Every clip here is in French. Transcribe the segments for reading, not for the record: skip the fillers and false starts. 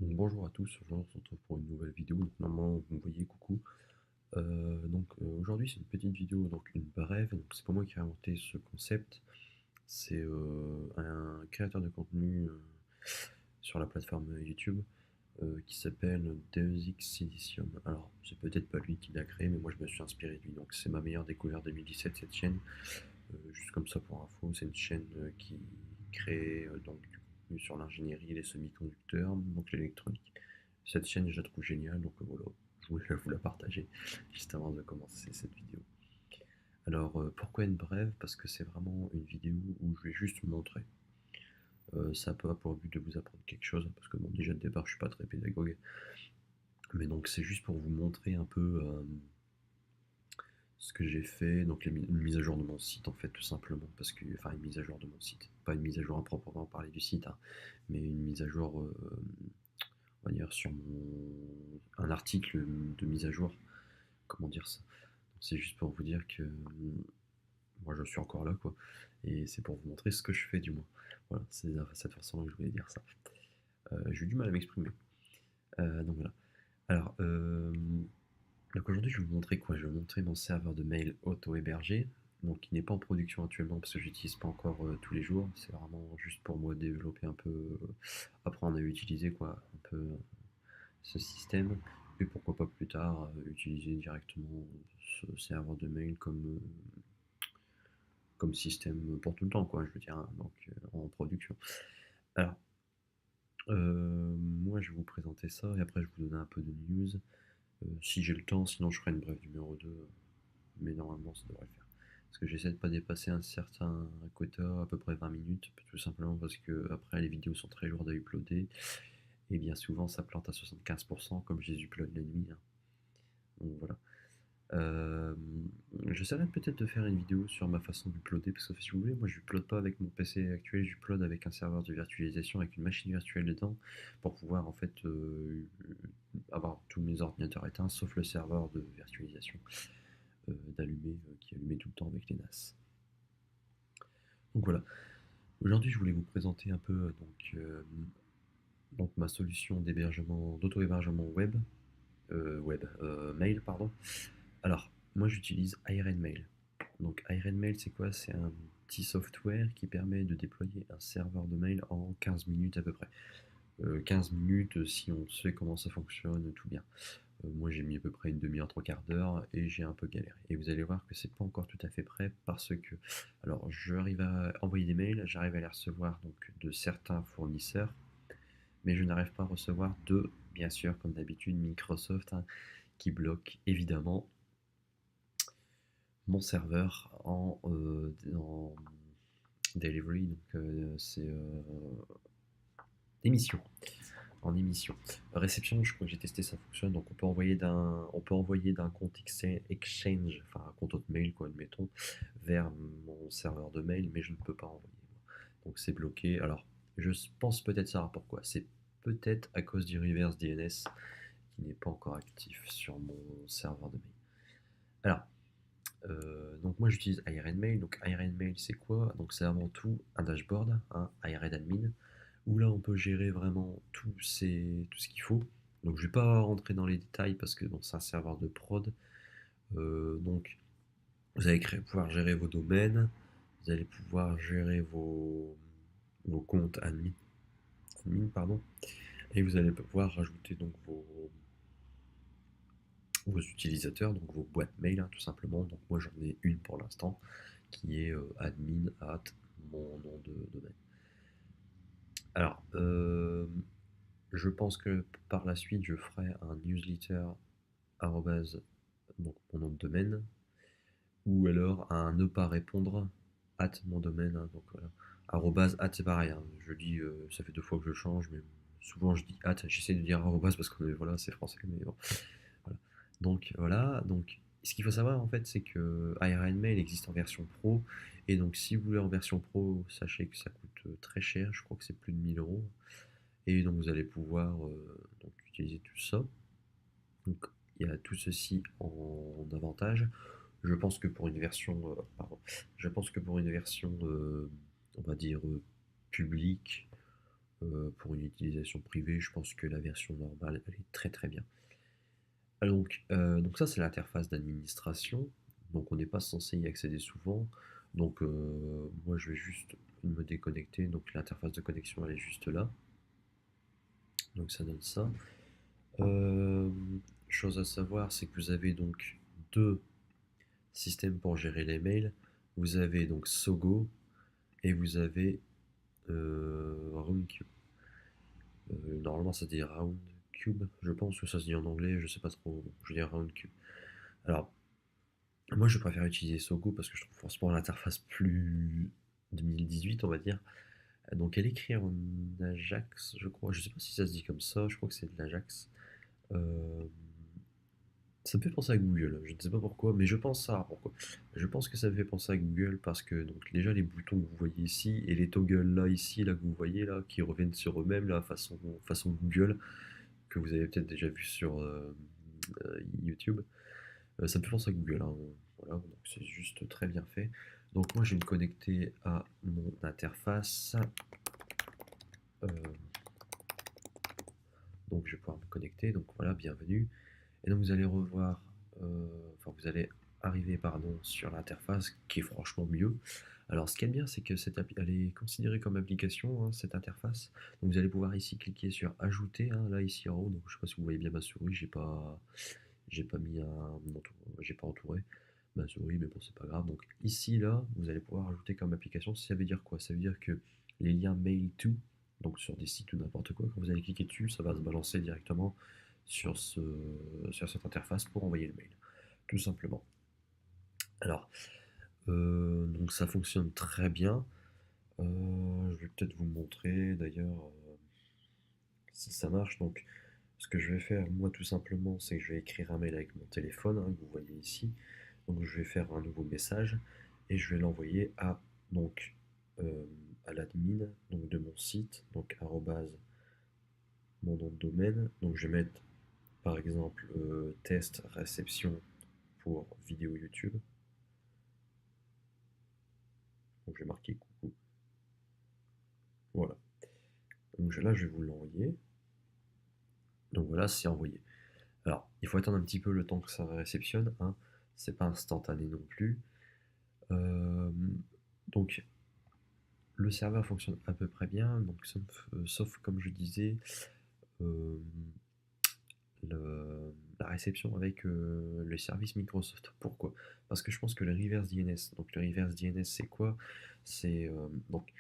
Donc, bonjour à tous, aujourd'hui on se retrouve pour une nouvelle vidéo. Donc normalement vous me voyez, coucou. Aujourd'hui c'est une petite vidéo, donc une brève. Donc c'est pas moi qui ai inventé ce concept, c'est un créateur de contenu sur la plateforme YouTube qui s'appelle Deus Ex Silicium. Alors c'est peut-être pas lui qui l'a créé, mais moi je me suis inspiré de lui. Donc c'est ma meilleure découverte 2017 cette chaîne. Juste comme ça pour info, c'est une chaîne qui crée donc du contenu sur l'ingénierie et les semi-conducteurs, donc l'électronique. Cette chaîne, je la trouve géniale, donc voilà, je voulais vous la partager juste avant de commencer cette vidéo. Alors, pourquoi une brève? Parce que c'est vraiment une vidéo où je vais juste vous montrer. Ça n'a pas pour but de vous apprendre quelque chose, parce que bon, déjà de départ, je suis pas très pédagogue. Mais donc, c'est juste pour vous montrer un peu ce que j'ai fait, donc une mise à jour de mon site, en fait, tout simplement. Parce que, enfin, une mise à jour de mon site. Pas une mise à jour à proprement parler du site, hein, mais une mise à jour on va dire sur un article de mise à jour. Comment dire ça? C'est juste pour vous dire que moi je suis encore là, quoi. Et c'est pour vous montrer ce que je fais, du moins. Voilà, c'est de cette façon que je voulais dire ça. J'ai eu du mal à m'exprimer. Donc voilà. Alors, donc aujourd'hui je vais vous montrer quoi? Je vais vous montrer mon serveur de mail auto-hébergé. Donc il n'est pas en production actuellement parce que je l'utilise pas encore tous les jours. C'est vraiment juste pour moi développer un peu, apprendre à utiliser quoi, un peu ce système, et pourquoi pas plus tard utiliser directement ce serveur de mail comme système pour tout le temps, quoi, je veux dire, hein, donc en production. Alors, moi je vais vous présenter ça et après je vais vous donner un peu de news. Si j'ai le temps, sinon je ferai une brève numéro 2, mais normalement ça devrait le faire. Parce que j'essaie de pas dépasser un certain quota, à peu près 20 minutes, tout simplement parce que après les vidéos sont très lourdes à uploader, et bien souvent ça plante à 75% comme je les upload la nuit, hein. Donc voilà. Euh, J'essaierai peut-être de faire une vidéo sur ma façon d'uploader, parce que si vous voulez, moi je upload pas avec mon PC actuel, j'upload avec un serveur de virtualisation, avec une machine virtuelle dedans, pour pouvoir en fait avoir tous mes ordinateurs éteints, sauf le serveur de virtualisation d'allumer, qui est allumé tout le temps avec les NAS. Donc voilà, aujourd'hui je voulais vous présenter un peu donc ma solution d'hébergement, d'auto-hébergement mail, pardon. Alors, moi j'utilise Ironmail. Donc Ironmail, c'est quoi? C'est un petit software qui permet de déployer un serveur de mail en 15 minutes à peu près. 15 minutes, si on sait comment ça fonctionne, tout bien. Moi j'ai mis à peu près une demi-heure, trois quarts d'heure et j'ai un peu galéré. Et vous allez voir que c'est pas encore tout à fait prêt parce que, alors j'arrive à envoyer des mails, j'arrive à les recevoir donc de certains fournisseurs, mais je n'arrive pas à recevoir de, bien sûr, comme d'habitude, Microsoft, hein, qui bloque évidemment mon serveur en delivery, donc c'est émission, en émission. Réception, je crois que j'ai testé, ça fonctionne, donc on peut envoyer d'un compte Exchange, enfin un compte Hotmail, quoi, admettons, vers mon serveur de mail, mais je ne peux pas envoyer. Donc c'est bloqué. Alors, je pense peut-être savoir pourquoi. C'est peut-être à cause du reverse DNS qui n'est pas encore actif sur mon serveur de mail. Alors, donc moi j'utilise Ironmail. Donc Ironmail c'est quoi? Donc c'est avant tout un dashboard, un Iron où là on peut gérer vraiment tout ce qu'il faut. Donc je vais pas rentrer dans les détails parce que bon, c'est un serveur de prod. Donc vous allez pouvoir gérer vos domaines, vous allez pouvoir gérer vos comptes admin, pardon, et vous allez pouvoir rajouter donc vos utilisateurs, donc vos boîtes mail, hein, tout simplement. Donc moi j'en ai une pour l'instant qui est admin at mon nom de domaine. Alors, je pense que par la suite je ferai un newsletter arrobase, donc mon nom de domaine, ou alors un ne pas répondre at mon domaine, hein, donc voilà. Arrobase at c'est pareil, hein. Je dis, ça fait 2 fois que je change, mais souvent je dis at, j'essaie de dire arrobase parce que voilà, c'est français, mais bon. Voilà. Donc voilà, donc ce qu'il faut savoir en fait, c'est que Ironmail existe en version pro, et donc si vous voulez en version pro, sachez que ça coûte très cher, je crois que c'est plus de 1000 euros, et donc vous allez pouvoir donc utiliser tout ça. Donc il y a tout ceci en avantage. Je pense que pour une version, pardon, je pense que pour une version, on va dire publique, pour une utilisation privée, je pense que la version normale, elle est très très bien. Donc ça, c'est l'interface d'administration. Donc on n'est pas censé y accéder souvent. Donc moi, je vais juste me déconnecter. Donc l'interface de connexion, elle est juste là. Donc ça donne ça. Euh, Chose à savoir, c'est que vous avez donc deux systèmes pour gérer les mails. Vous avez donc Sogo et vous avez RoundCube. Normalement, ça dit RoundCube. Je pense que ça se dit en anglais. Je sais pas trop. Je veux dire RoundCube. Alors, moi, je préfère utiliser Sogo parce que je trouve forcément l'interface plus 2018, on va dire. Donc, elle est écrite en Ajax, je crois. Je sais pas si ça se dit comme ça. Je crois que c'est de l'Ajax. Euh, Ça me fait penser à Google. Je ne sais pas pourquoi, mais je pense ça. Pourquoi? Je pense que ça me fait penser à Google parce que donc déjà les boutons que vous voyez ici et les toggles là ici là que vous voyez là qui reviennent sur eux-mêmes là façon Google que vous avez peut-être déjà vu sur YouTube. Ça me fait penser à Google, hein. Voilà, donc c'est juste très bien fait. Donc moi je vais me connecter à mon interface. Euh, donc je vais pouvoir me connecter. Donc voilà, bienvenue. Et donc vous allez revoir, enfin vous allez arriver pardon sur l'interface qui est franchement mieux. Alors ce qui est bien, c'est que elle est considérée comme application, hein, cette interface. Donc vous allez pouvoir ici cliquer sur ajouter, hein, là ici en haut. Donc je sais pas si vous voyez bien ma souris, j'ai pas mis j'ai pas entouré ma souris, mais bon c'est pas grave. Donc ici là, vous allez pouvoir ajouter comme application. Ça veut dire quoi? Ça veut dire que les liens mail to, donc sur des sites ou n'importe quoi, quand vous allez cliquer dessus, ça va se balancer directement sur, sur cette interface pour envoyer le mail, tout simplement. Alors, donc ça fonctionne très bien. Je vais peut-être vous montrer d'ailleurs si ça marche. Donc, ce que je vais faire, moi, tout simplement, c'est que je vais écrire un mail avec mon téléphone, hein, que vous voyez ici. Donc, je vais faire un nouveau message et je vais l'envoyer à donc euh, à l'admin donc de mon site, donc arrobase mon nom de domaine. Donc, je vais mettre par exemple test réception pour vidéo YouTube. Donc, je vais marquer coucou. Voilà. Donc là, je vais vous l'envoyer. Donc voilà, c'est envoyé. Alors, il faut attendre un petit peu le temps que ça réceptionne, hein. C'est pas instantané non plus. Euh, donc, le serveur fonctionne à peu près bien, donc sauf comme je disais, euh, la réception avec le service Microsoft. Pourquoi? Parce que je pense que le reverse DNS, donc le reverse DNS c'est quoi? C'est donc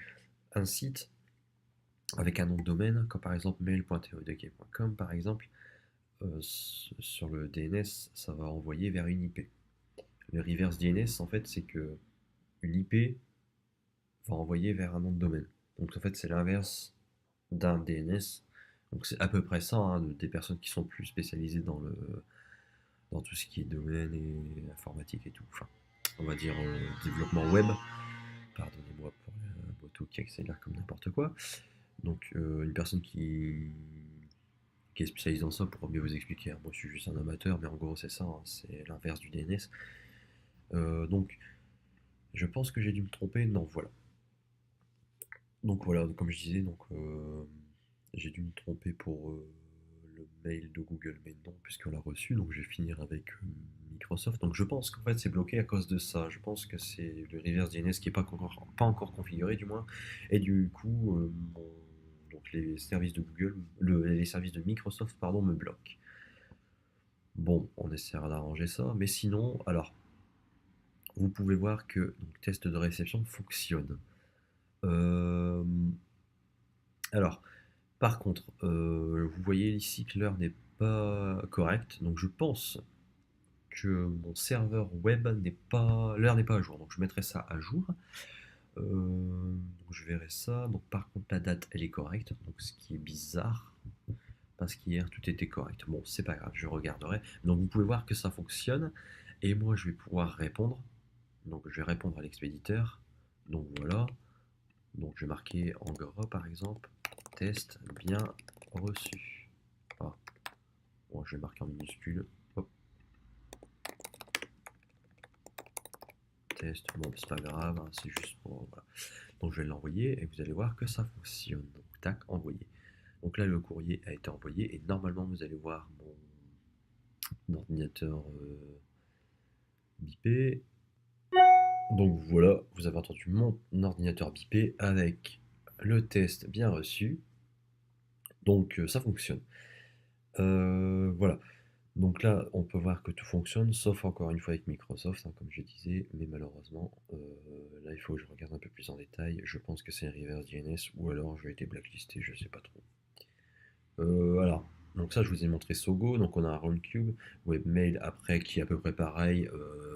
un site avec un nom de domaine, comme par exemple mail.teodeke.com par exemple, sur le DNS, ça va envoyer vers une IP. Le reverse DNS, en fait, c'est que une IP va envoyer vers un nom de domaine. Donc en fait, c'est l'inverse d'un DNS. Donc c'est à peu près ça, hein, des personnes qui sont plus spécialisées dans tout ce qui est domaine et informatique et tout. Enfin, on va dire développement web. Pardonnez-moi pour la moto qui accélère comme n'importe quoi. Donc une personne qui est spécialisée dans ça pourra mieux vous expliquer, hein. Moi je suis juste un amateur, mais en gros c'est ça, hein, c'est l'inverse du DNS. Donc je pense que j'ai dû me tromper. Non, voilà. Donc voilà, comme je disais, donc j'ai dû me tromper pour le mail de Google, mais non, puisqu'on l'a reçu, donc je vais finir avec Microsoft. Donc je pense qu'en fait c'est bloqué à cause de ça. Je pense que c'est le reverse DNS qui n'est pas encore configuré du moins. Et du coup, donc les services de Google, les services de Microsoft, pardon, me bloquent. Bon, on essaiera d'arranger ça, mais sinon, alors, vous pouvez voir que le test de réception fonctionne. Euh, alors, par contre, vous voyez ici que l'heure n'est pas correcte, donc je pense que mon serveur web n'est pas, l'heure n'est pas à jour, donc je mettrai ça à jour. Donc je verrai ça. Donc par contre la date elle est correcte, donc ce qui est bizarre parce qu'hier tout était correct. Bon, c'est pas grave, je regarderai. Donc vous pouvez voir que ça fonctionne et moi je vais pouvoir répondre. Donc je vais répondre à l'expéditeur. Donc voilà. Donc je vais marquer en gras par exemple test bien reçu. Ah, bon, je vais marquer en minuscule. Hop, test. Bon, c'est pas grave, hein, c'est juste pour. Voilà. Donc je vais l'envoyer et vous allez voir que ça fonctionne. Donc tac, envoyé. Donc là, le courrier a été envoyé et normalement, vous allez voir mon ordinateur bipé. Donc voilà, vous avez entendu mon ordinateur bipé avec le test bien reçu. Donc ça fonctionne. Voilà. Donc là, on peut voir que tout fonctionne, sauf encore une fois avec Microsoft, hein, comme je disais, mais malheureusement, là il faut que je regarde un peu plus en détail. Je pense que c'est un reverse DNS ou alors j'ai été blacklisté, je sais pas trop. Alors, donc ça je vous ai montré Sogo, donc on a un Roundcube, Webmail après qui est à peu près pareil,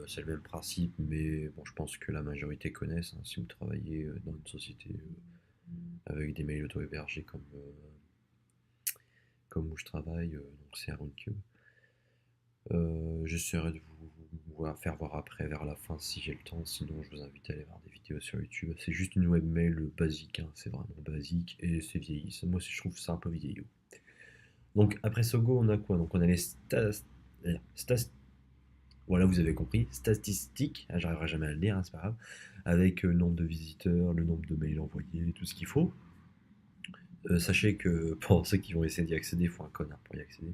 c'est le même principe, mais bon, je pense que la majorité connaissent, hein, si vous travaillez dans une société avec des mails auto-hébergés comme où je travaille, donc c'est un Roundcube. J'essaierai de vous faire voir après vers la fin si j'ai le temps, sinon je vous invite à aller voir des vidéos sur YouTube. C'est juste une webmail basique, hein, c'est vraiment basique et c'est vieilli. Moi aussi je trouve ça un peu vieillot. Donc après Sogo on a quoi? Donc on a les voilà, vous avez compris, statistiques, ah, j'arriverai jamais à le lire, hein, c'est pas grave, avec le nombre de visiteurs, le nombre de mails envoyés, tout ce qu'il faut. Sachez que pour ceux qui vont essayer d'y accéder, il faut un code, hein, pour y accéder.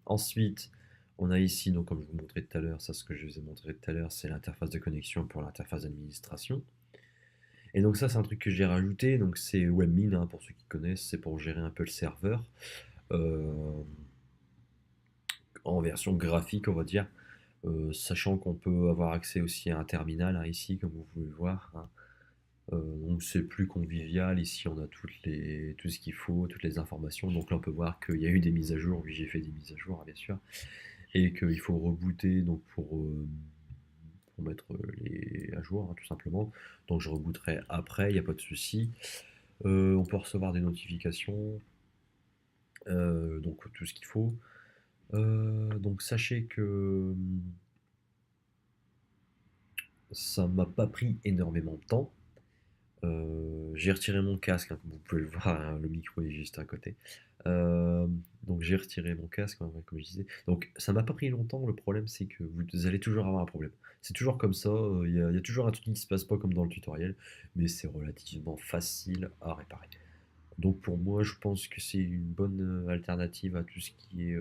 Ensuite, on a ici, donc comme je vous montrais tout à l'heure, ça ce que je vous ai montré tout à l'heure, c'est l'interface de connexion pour l'interface d'administration. Et donc ça, c'est un truc que j'ai rajouté, donc c'est Webmin, hein, pour ceux qui connaissent, c'est pour gérer un peu le serveur, en version graphique, on va dire, sachant qu'on peut avoir accès aussi à un terminal, hein, ici, comme vous pouvez le voir, hein. Donc c'est plus convivial, ici on a tout ce qu'il faut, toutes les informations, donc là on peut voir qu'il y a eu des mises à jour, oui j'ai fait des mises à jour, hein, bien sûr, et qu'il faut rebooter donc pour mettre les à jour, hein, tout simplement. Donc je rebooterai après, il n'y a pas de souci. On peut recevoir des notifications, donc tout ce qu'il faut. Donc sachez que ça m'a pas pris énormément de temps. J'ai retiré mon casque, hein, comme vous pouvez le voir, hein, le micro est juste à côté. Euh, donc j'ai retiré mon casque, hein, comme je disais. Donc ça m'a pas pris longtemps, le problème c'est que vous allez toujours avoir un problème. C'est toujours comme ça, il y a toujours un truc qui se passe pas comme dans le tutoriel, mais c'est relativement facile à réparer. Donc pour moi je pense que c'est une bonne alternative à tout ce qui est...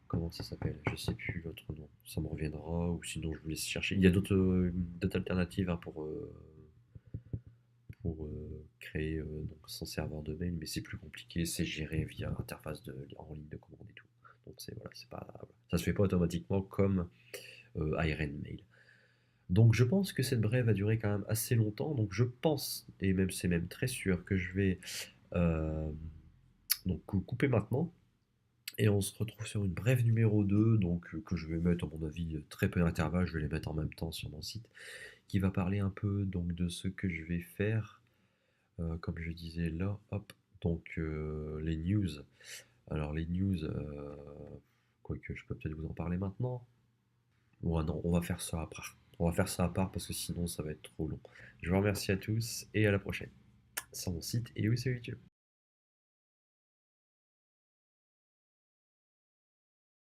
comment ça s'appelle? Je sais plus l'autre nom, ça me reviendra, ou sinon je vous laisse chercher. Il y a d'autres alternatives, hein, pour créer donc son serveur de mail, mais c'est plus compliqué, c'est géré via interface en ligne de commande et tout. Donc c'est voilà, c'est pas, ça se fait pas automatiquement comme Iron Mail. Donc je pense que cette brève va durer quand même assez longtemps, donc je pense, et même c'est même très sûr, que je vais euh, donc couper maintenant. Et on se retrouve sur une brève numéro 2, donc que je vais mettre, à mon avis, très peu d'intervalle, je vais les mettre en même temps sur mon site, qui va parler un peu donc de ce que je vais faire. Comme je disais là, hop, donc les news. Alors les news, quoique je peux peut-être vous en parler maintenant. Ouais, non, on va faire ça à part. On va faire ça à part parce que sinon ça va être trop long. Je vous remercie à tous et à la prochaine sur mon site et oui sur YouTube.